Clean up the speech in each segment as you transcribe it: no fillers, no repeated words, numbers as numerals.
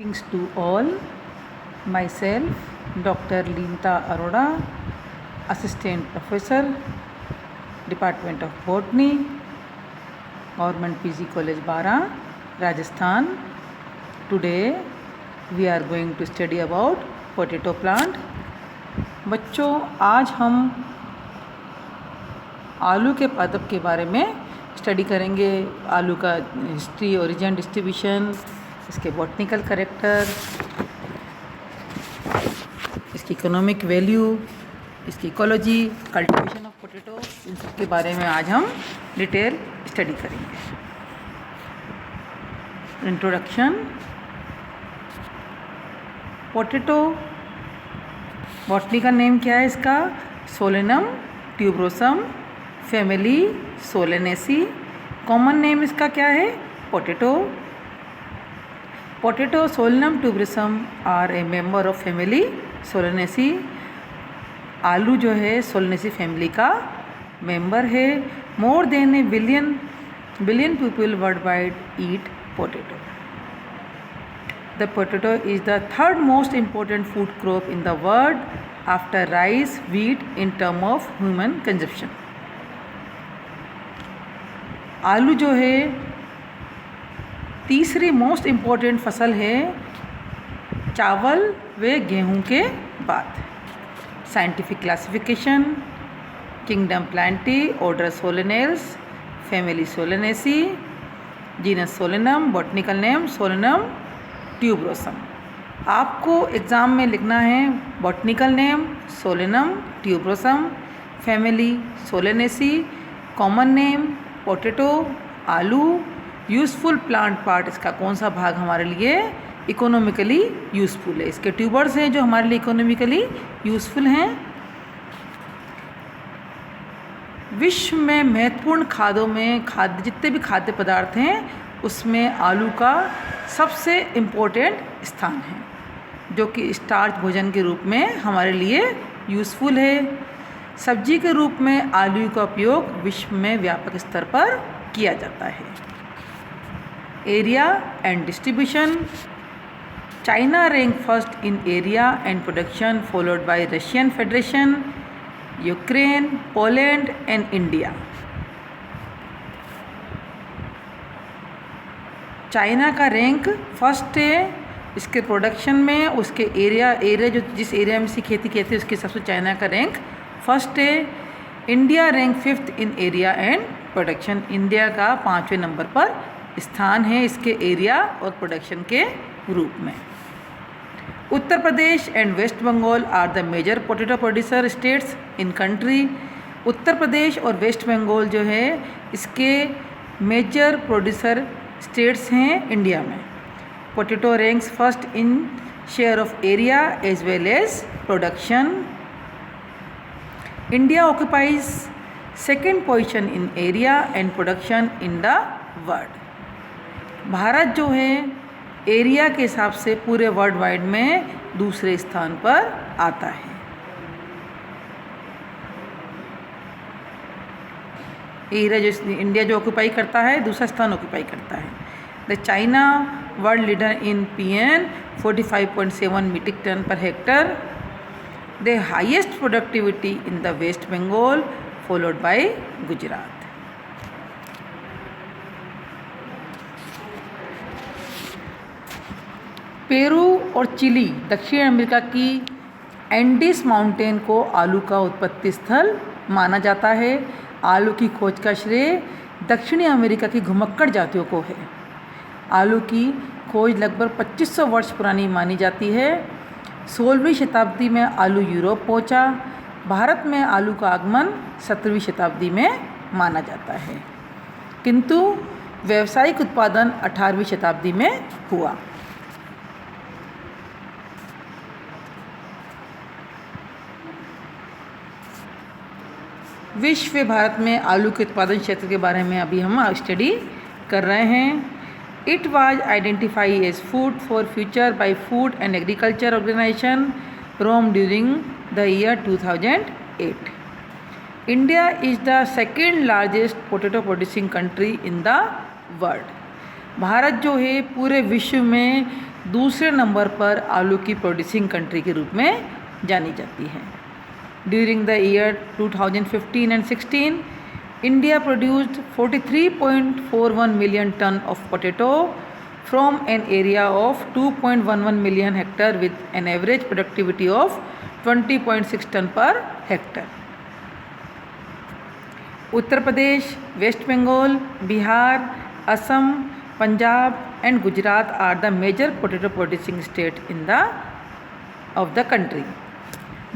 Greetings to all. Myself, Dr. Leenta Arora, Assistant Professor, Department of Botany, Government PG College Bara, Rajasthan. Today we are going to study about potato plant. बच्चों, आज हम आलू के पादप के बारे में स्टडी करेंगे। आलू का हिस्ट्री, ओरिजिन, डिस्ट्रीब्यूशन, इसके बॉटनिकल कैरेक्टर, इसकी इकोनॉमिक वैल्यू, इसकी इकोलॉजी, कल्टीवेशन ऑफ पोटैटो, इन सब के बारे में आज हम डिटेल स्टडी करेंगे। इंट्रोडक्शन। पोटैटो बॉटनिकल नेम क्या है इसका? Solanum tuberosum, family Solanaceae. Common name इसका क्या है? Potato. Potato Solanum tuberosum are a member of family Solanaceae। आलू जो है सोलेनेसी फैमिली का मेंबर है। More than A billion people world wide eat potato. The potato is the third most important food crop in the world after rice, wheat in term of human consumption. आलू जो है तीसरी most important फसल है चावल व गेहूं के बाद। Scientific classification: kingdom Plantae, order Solanales, family Solanaceae, genus Solanum, botanical name Solanum tuberosum. आपको एग्ज़ाम में लिखना है botanical name Solanum tuberosum, family Solanaceae, common name potato आलू, यूज़फुल प्लांट पार्ट इसका कौन सा भाग हमारे लिए इकोनॉमिकली यूज़फुल है। इसके ट्यूबर्स हैं जो हमारे लिए इकोनॉमिकली यूज़फुल हैं। विश्व में महत्वपूर्ण खाद्यों में जितने भी खाद्य पदार्थ हैं उसमें आलू का सबसे इम्पोर्टेंट स्थान है, जो कि स्टार्च भोजन के रूप में हमारे लिए यूज़फुल है। सब्जी के रूप में आलू का उपयोग विश्व में व्यापक स्तर पर किया जाता है। Area and distribution: China rank first in area and production, followed by Russian federation, Ukraine, Poland and India. China का रैंक फर्स्ट है इसके प्रोडक्शन में, उसके एरिया जो जिस एरिया में इसकी खेती कहते हैं उसके हिसाब से चाइना का रैंक फर्स्ट है। India rank fifth in area and production. India का 5वें नंबर पर स्थान है इसके एरिया और प्रोडक्शन के रूप में। Uttar Pradesh and West Bengal are the major potato producer states in country. Uttar Pradesh और वेस्ट बंगाल जो है इसके मेजर प्रोड्यूसर स्टेट्स हैं इंडिया में। Potato ranks first in share of area as well as production. India occupies second position in area and production in the world. Bharat जो है area के हिसाब से पूरे वर्ल्ड वाइड में दूसरे स्थान पर आता है। एरिया जो इंडिया जो ऑक्यूपाई करता है दूसरा स्थान ऑक्यूपाई करता है। The China world leader in PN 45.7 metric ton per hectare. The highest productivity in the West Bengal followed by Gujarat. Peru और चिली दक्षिण अमेरिका की एंडीज माउंटेन को आलू का उत्पत्ति स्थल माना जाता है। आलू की खोज का श्रेय दक्षिणी अमेरिका की घुमक्कड़ जातियों को है। आलू की खोज लगभग 2500 वर्ष पुरानी मानी जाती है। 16वीं शताब्दी में आलू यूरोप पहुंचा। भारत में आलू का आगमन 17वीं शताब्दी में माना जाता है, किंतु व्यावसायिक उत्पादन 18वीं शताब्दी में हुआ। विश्व व भारत में आलू के उत्पादन क्षेत्र के बारे में अभी हम स्टडी कर रहे हैं। It was identified as food for future by food and agriculture organization Rome during the year 2008। India is the second largest potato producing country in the world. Bharat जो है पूरे विश्व में दूसरे नंबर पर आलू की प्रोड्यूसिंग कंट्री के रूप में जानी जाती है। During the year 2015 and 16, India produced 43.41 million ton of potato from an area of 2.11 million hectare with an average productivity of 20.6 ton per hectare. Uttar Pradesh, West Bengal, Bihar, Assam, Punjab and Gujarat are the major potato producing state in the of the country.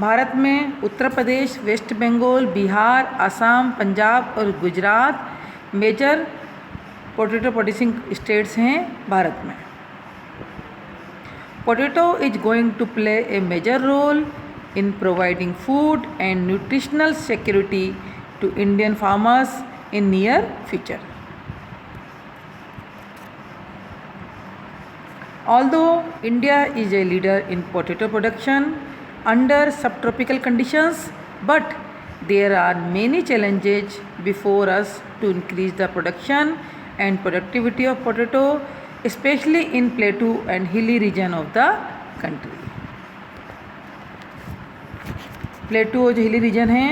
Bharat में उत्तर प्रदेश, वेस्ट बंगाल, बिहार, असम, पंजाब और Gujarat major potato producing states हैं भारत में। Potato is going to play a major role in providing food and nutritional security to Indian farmers in near future. Although India is a leader in potato production under subtropical conditions, but there are many challenges before us to increase the production and productivity of potato, especially in plateau and hilly region of the country. प्लेटू जो hilly region है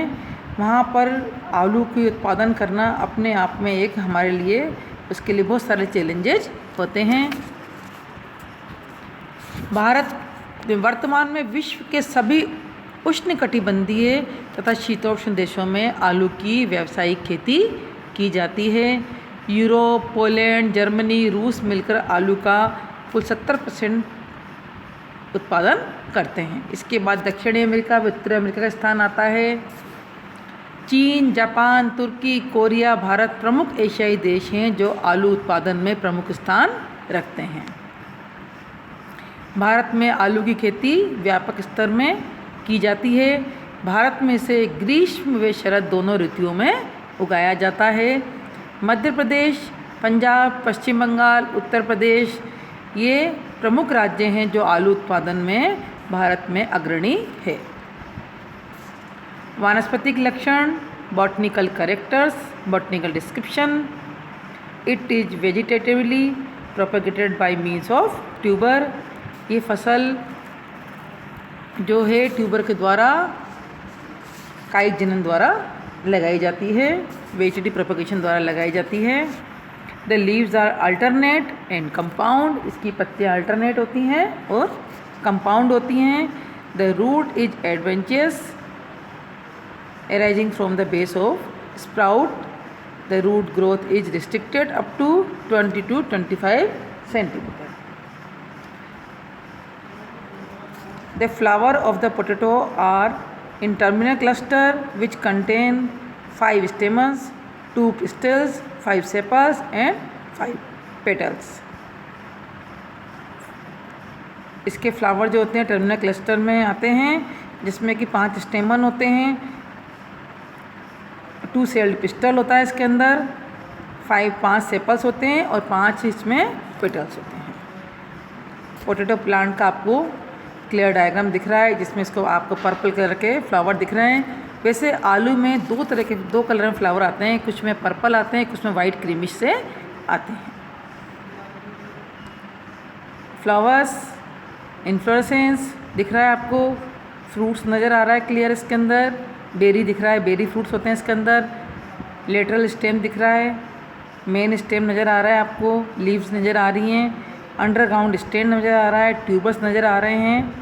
वहाँ पर आलू की उत्पादन करना अपने आप में एक हमारे लिए उसके लिए बहुत सारे चैलेंजेस होते हैं। भारत वर्तमान में विश्व के सभी उष्णकटिबंधीय तथा शीतोष्ण देशों में आलू की व्यावसायिक खेती की जाती है। यूरोप, पोलैंड, जर्मनी, रूस मिलकर आलू का कुल 70% उत्पादन करते हैं। इसके बाद दक्षिणी अमेरिका व उत्तरी अमेरिका का स्थान आता है। चीन, जापान, तुर्की, कोरिया, भारत प्रमुख एशियाई देश हैं जो आलू उत्पादन में प्रमुख स्थान रखते हैं। भारत में आलू की खेती व्यापक स्तर में की जाती है। भारत में इसे ग्रीष्म व शरद दोनों ऋतुओं में उगाया जाता है। मध्य प्रदेश, पंजाब, पश्चिम बंगाल, उत्तर प्रदेश ये प्रमुख राज्य हैं जो आलू उत्पादन में भारत में अग्रणी है। वानस्पतिक लक्षण, botanical characters, botanical description, it is vegetatively propagated bye means of tuber. ये फसल जो है ट्यूबर के द्वारा कायिक जनन द्वारा लगाई जाती है, वेजिटेटिव प्रोपेगेशन द्वारा लगाई जाती है। The leaves are alternate and compound, इसकी पत्तियाँ अल्टरनेट होती हैं और कंपाउंड होती हैं। The root is adventurous arising from the base of sprout. The root growth is restricted up to 20 to 25 centimeter. The flower of the potato are in terminal cluster which contain 5 stamens, 2 pistils, 5 sepals and 5 petals. इसके flower जो होते हैं terminal cluster में आते हैं जिसमें कि 5 स्टेमन होते हैं, 2 सेल्ड पिस्टल होता है इसके अंदर, 5 सेपल्स होते हैं और 5 इसमें पेटल्स होते हैं। पोटैटो प्लांट का आपको क्लियर डायग्राम दिख रहा है जिसमें इसको आपको पर्पल कलर के फ्लावर दिख रहे हैं। वैसे आलू में 2 तरह के 2 कलर में फ्लावर आते हैं, कुछ में पर्पल आते हैं, कुछ में वाइट क्रीमिश से आते हैं। फ्लावर्स, इन्फ्लोरेसेंस दिख रहा है आपको, फ्रूट्स नज़र आ रहा है क्लियर इसके अंदर, बेरी दिख रहा है, बेरी फ्रूट्स होते हैं इसके अंदर, लेटरल स्टेम दिख रहा है, मेन स्टेम नज़र आ रहा है आपको, लीव्स नज़र आ रही हैं, अंडरग्राउंड स्टेम नज़र आ रहा है, ट्यूबर्स नज़र आ रहे हैं,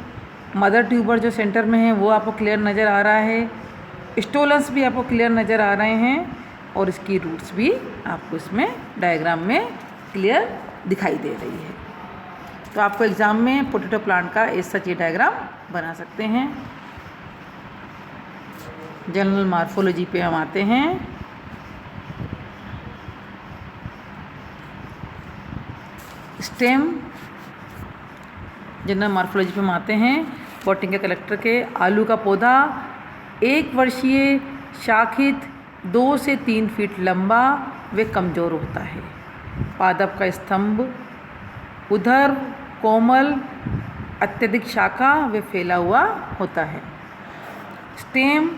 मदर ट्यूबर जो सेंटर में है वो आपको क्लियर नज़र आ रहा है, स्टोलन्स भी आपको क्लियर नज़र आ रहे हैं और इसकी रूट्स भी आपको इसमें डायग्राम में क्लियर दिखाई दे रही है। तो आपको एग्ज़ाम में पोटैटो प्लांट का इस सच ये डायग्राम बना सकते हैं। जनरल मार्फोलॉजी पे हम आते हैं। स्टेम जनरल मार्फोलॉजी पे हम आते हैं। बॉटनिकल कलेक्टर के आलू का पौधा 1 वर्षीय शाखित 2 से 3 फीट लंबा व कमज़ोर होता है। पादप का स्तंभ उधर कोमल अत्यधिक शाखा व फैला हुआ होता है। स्टेम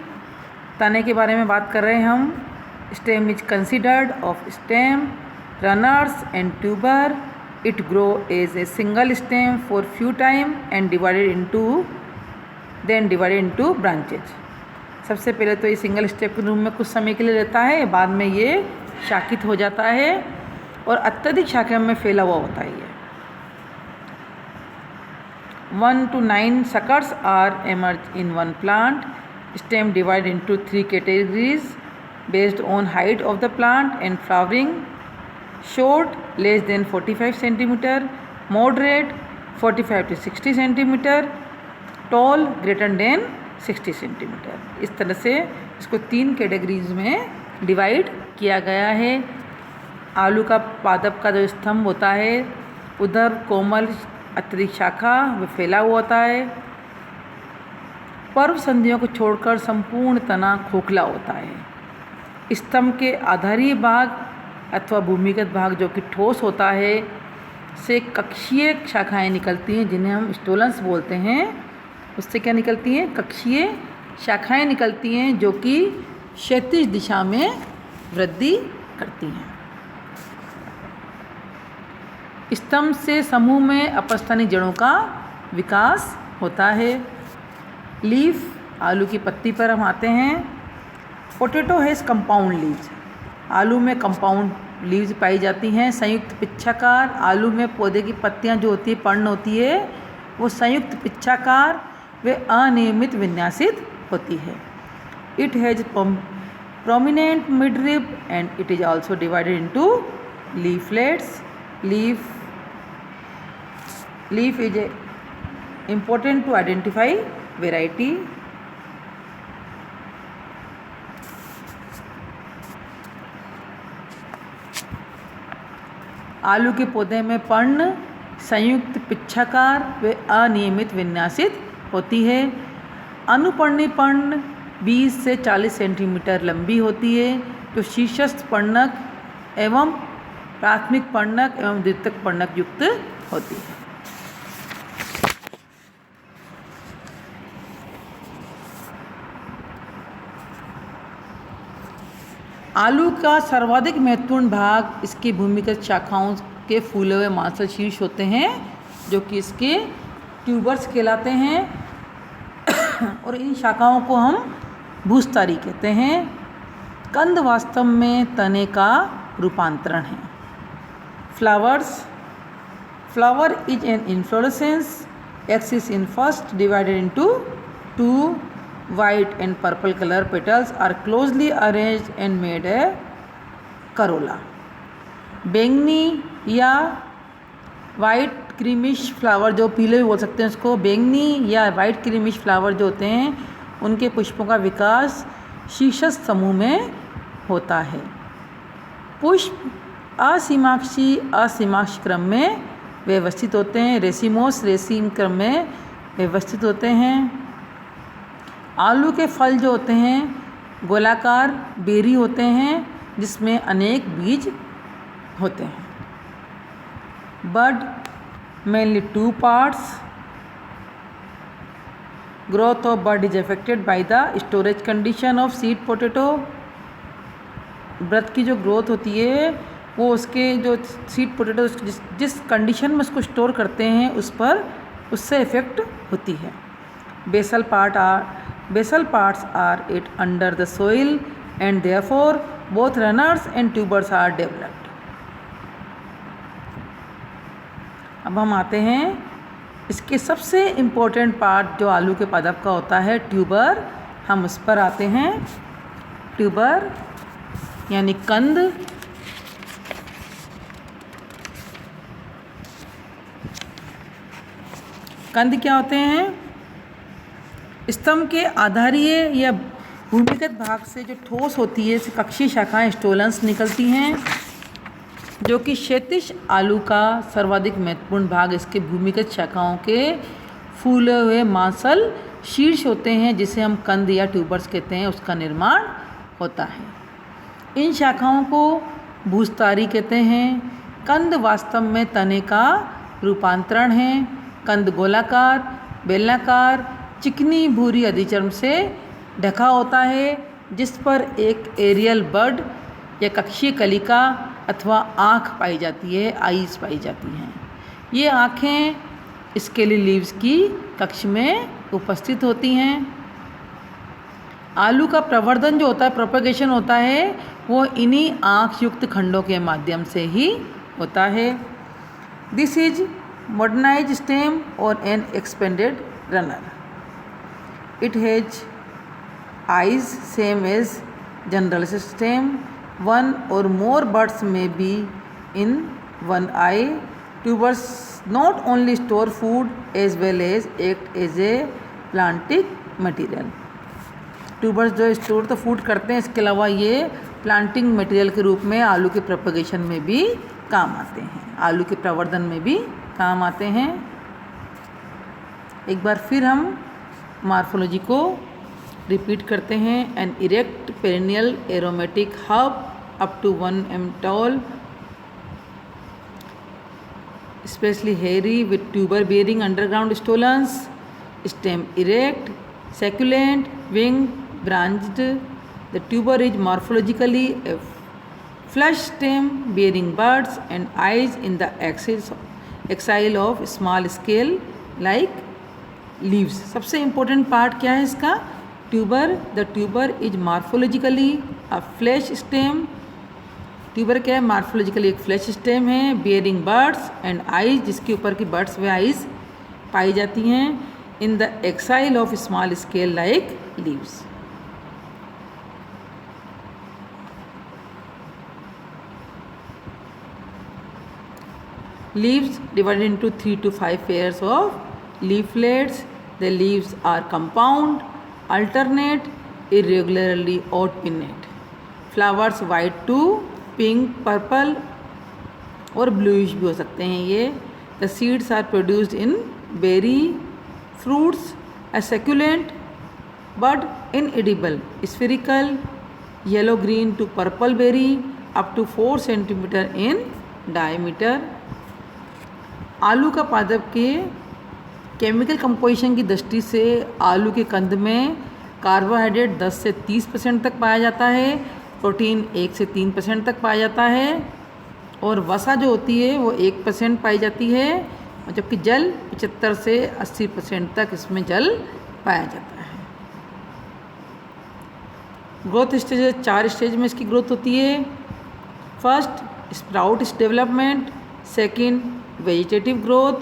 तने के बारे में बात कर रहे हैं हम। Stem is considered of stem runners and tuber It grow as a single stem for few time and divided into branches. सबसे पहले तो ये सिंगल स्टेप के रूप में कुछ समय के लिए रहता है, बाद में ये शाखित हो जाता है और अत्यधिक शाखा में फैला हुआ होता है ये। 1 to 9 suckers are emerge in one plant. Stem divided into 3 categories based on height of the plant and flowering. Short, less than 45 centimeter, moderate 45 to 60 centimeter, tall greater than 60 centimeter। इस तरह से इसको 3 कैटेगरीज में divide किया गया है। आलू का पादप का जो स्तंभ होता है उधर कोमल अतिरिक्त शाखा व फैला हुआ होता है। पर्व संधियों को छोड़कर संपूर्ण तना खोखला होता है। स्तंभ के आधारीय भाग अथवा भूमिगत भाग जो कि ठोस होता है से कक्षीय शाखाएं निकलती हैं जिन्हें हम स्टोलन्स बोलते हैं। उससे क्या निकलती हैं? कक्षीय शाखाएं निकलती हैं जो कि क्षैतिज दिशा में वृद्धि करती हैं। स्तंभ से समूह में अपस्थानिक जड़ों का विकास होता है। लीफ, आलू की पत्ती पर हम आते हैं। पोटैटो हैज़ कंपाउंड लीव्स, आलू में कंपाउंड लीव्स पाई जाती हैं। संयुक्त पिच्छाकार, आलू में पौधे की पत्तियां जो होती है, पर्ण होती है, वो संयुक्त पिच्छाकार व अनियमित विन्यासित होती है। It has prominent midrib and it is also divided into leaflets. Leaf is important to identify variety। आलू के पौधे में पर्ण संयुक्त पिच्छाकार व अनियमित विन्यासित होती है। अनुपर्णी पर्ण 20 से 40 सेंटीमीटर लंबी होती है जो शीर्षस्थ पर्णक एवं प्राथमिक पर्णक एवं द्वितीयक पर्णक युक्त होती है। आलू का सर्वाधिक महत्वपूर्ण भाग इसकी भूमिगत शाखाओं के फूले हुए मांसल शीर्ष होते हैं जो कि इसके ट्यूबर्स कहलाते हैं और इन शाखाओं को हम भूस्तारी कहते हैं। कंद वास्तव में तने का रूपांतरण है। Flower is an inflorescence axis in first divided into 2 white and purple color petals are closely arranged and made a corolla। बैंगनी या वाइट क्रीमिश फ्लावर, जो पीले भी बोल सकते हैं उसको, बैंगनी या वाइट क्रीमिश फ्लावर जो होते हैं उनके पुष्पों का विकास शीर्षस्थ समूह में होता है। पुष्प असीमाक्ष क्रम में व्यवस्थित होते हैं। रेसिमोस रेसिम क्रम में व्यवस्थित होते हैं। आलू के फल जो होते हैं गोलाकार बेरी होते हैं जिसमें अनेक बीज होते हैं। Bud mainly 2 parts। Growth of bud is affected by the storage condition of seed potato. Bud की जो ग्रोथ होती है वो उसके जो सीड पोटैटो जिस कंडीशन में उसको स्टोर करते हैं उससे इफेक्ट होती है। Basal parts are it under the soil and therefore both runners and tubers are developed। अब हम आते हैं इसके सबसे इम्पोर्टेंट पार्ट जो आलू के पादप का होता है ट्यूबर, हम उस पर आते हैं। ट्यूबर यानी कंद। कंद क्या होते हैं? स्तंभ के आधारीय या भूमिगत भाग से जो ठोस होती है कक्षीय शाखाएं स्टोलन्स निकलती हैं जो कि क्षैतिज आलू का सर्वाधिक महत्वपूर्ण भाग इसके भूमिगत शाखाओं के फूले हुए मांसल शीर्ष होते हैं जिसे हम कंद या ट्यूबर्स कहते हैं, उसका निर्माण होता है। इन शाखाओं को भूस्तारी कहते हैं। कंद वास्तव में तने का रूपांतरण है। कंद गोलाकार, बेलनाकार, चिकनी भूरी अधिचर्म से ढका होता है जिस पर एक एरियल बड या कक्षीय कलिका अथवा आँख पाई जाती है, आईज पाई जाती हैं। ये आँखें स्केली लीव्स की कक्ष में उपस्थित होती हैं। आलू का प्रवर्धन जो होता है, प्रोपगेशन होता है, वो इन्हीं आँख युक्त खंडों के माध्यम से ही होता है। दिस इज मॉडर्नाइज्ड स्टेम और an expanded runner. It has eyes same as general stem. One or more buds may be in one eye. Tubers not only store food as well as act as a planting material. Tubers जो store तो food करते हैं, इसके अलावा ये planting material के रूप में आलू के प्रोपगेशन में भी काम आते हैं, आलू के प्रवर्धन में भी काम आते हैं। एक बार फिर हम मार्फोलॉजी को रिपीट करते हैं। An erect perennial aromatic herb up to 1 m tall, specially hairy with tuber bearing underground stolons, stem erect, succulent, wing, branched. The tuber is morphologically a fleshy stem bearing buds and eyes in the axil of small scale like leaves। सबसे important part क्या है इसका? Tuber. The tuber is morphologically a flash stem. Tuber क्या है? Morphologically एक flash stem है। Bearing birds and eyes, जिसके ऊपर की बर्ड्स व आइज पाई जाती हैं। In the axil of small scale like leaves. Leaves divided into 3 to 5 pairs of leaflets. The leaves are compound, alternate, irregularly alternate. Flowers white to pink, purple और bluish भी हो सकते हैं ये। The seeds are produced in berry, fruits, a succulent but inedible, spherical, yellow green to purple berry up to 4 centimeter in diameter। आलू का पादप के केमिकल कंपोजिशन की दृष्टि से आलू के कंद में कार्बोहाइड्रेट 10 से 30% तक पाया जाता है, प्रोटीन 1 से 3% तक पाया जाता है और वसा जो होती है वो 1% पाई जाती है, और जबकि जल 75 से 80% तक इसमें जल पाया जाता है। ग्रोथ स्टेज 4 स्टेज में इसकी ग्रोथ होती है। First sprout development, second vegetative growth,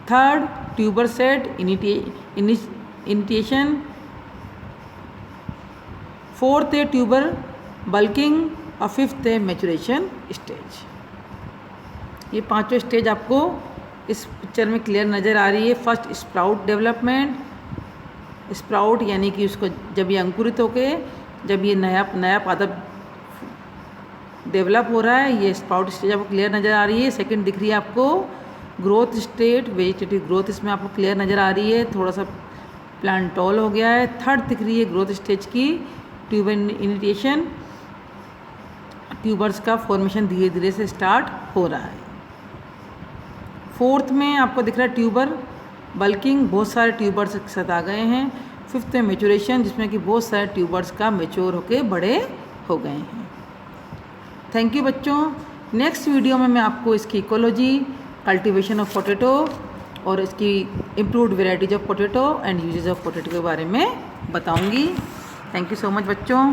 third tuber set initiation, fourth है ट्यूबर बल्किंग और फिफ्थ है मैचुरेशन स्टेज। ये पांचों स्टेज आपको इस पिक्चर में क्लियर नज़र आ रही है। फर्स्ट स्प्राउट डेवलपमेंट, स्प्राउट यानी कि उसको जब ये अंकुरित होके जब ये नया पादप डेवलप हो रहा है, ये स्प्राउट स्टेज आपको क्लियर नज़र आ रही है। सेकंड दिख रही है आपको ग्रोथ स्टेट, वेजिटेटिव ग्रोथ इसमें आपको क्लियर नज़र आ रही है, थोड़ा सा प्लांट टॉल हो गया है। थर्ड दिख रही है ग्रोथ स्टेज की ट्यूबर इनिटिएशन, ट्यूबर्स का फॉर्मेशन धीरे धीरे से स्टार्ट हो रहा है। फोर्थ में आपको दिख रहा है ट्यूबर बल्किंग, बहुत सारे ट्यूबर्स एक साथ आ गए हैं। फिफ्थ में मैचुरेशन, जिसमें कि बहुत सारे ट्यूबर्स का मैच्योर होके बड़े हो गए हैं। थैंक यू बच्चों। नेक्स्ट वीडियो में मैं आपको इसकी इकोलॉजी, कल्टीवेशन ऑफ पोटैटो और इसकी improved varieties of potato and uses of potato के बारे में बताऊंगी। थैंक यू सो मच बच्चों।